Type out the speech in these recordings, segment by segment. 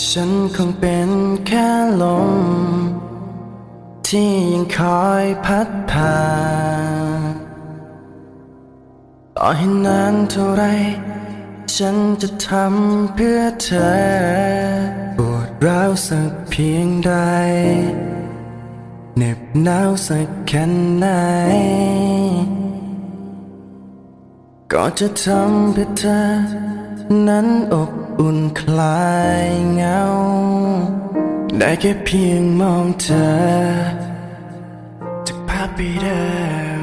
ฉันคงเป็นแค่ลมที่ยังคอยพัดผ่านต่อให้นานเท่าไรฉันจะทำเพื่อเธอปวดร้าวสักเพียงใดเหน็บหนาวสักแค่ไหนก็จะทำเพื่อเธอนั้นอบอุ่นคลายเหงาได้แค่เพียงมองเธอจากภาพปีเดิม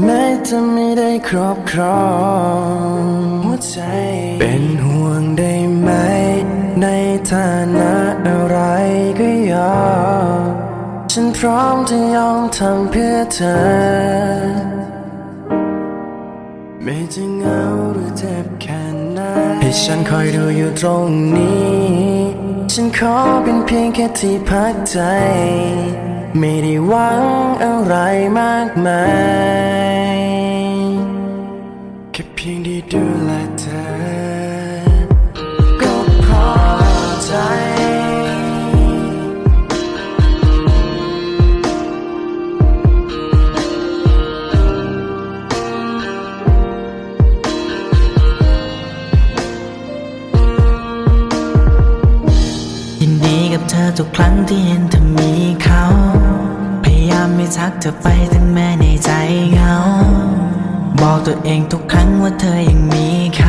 แม้จะไม่ได้ครอบครองหัวใจเป็นห่วงได้ไหมในฐานะอะไรก็ยอมฉันพร้อมจะยอมทำเพื่อเธอไม่จะเหงาหรือเจ็บแค่ไหนให้ฉันคอยดูอยู่ตรงนี้ฉันขอเป็นเพียงแค่ที่พักใจไม่ได้หวังอะไรมากมายแค่เพียงได้ดูแลเธอก็พอใจยินดีกับเธอทุกครั้งที่เห็นเธอมีเขาพยายามไม่ทักเธอไปถึงแม้ในใจเหงาบอกตัวเองทุกครั้งว่าเธอยังมีเขา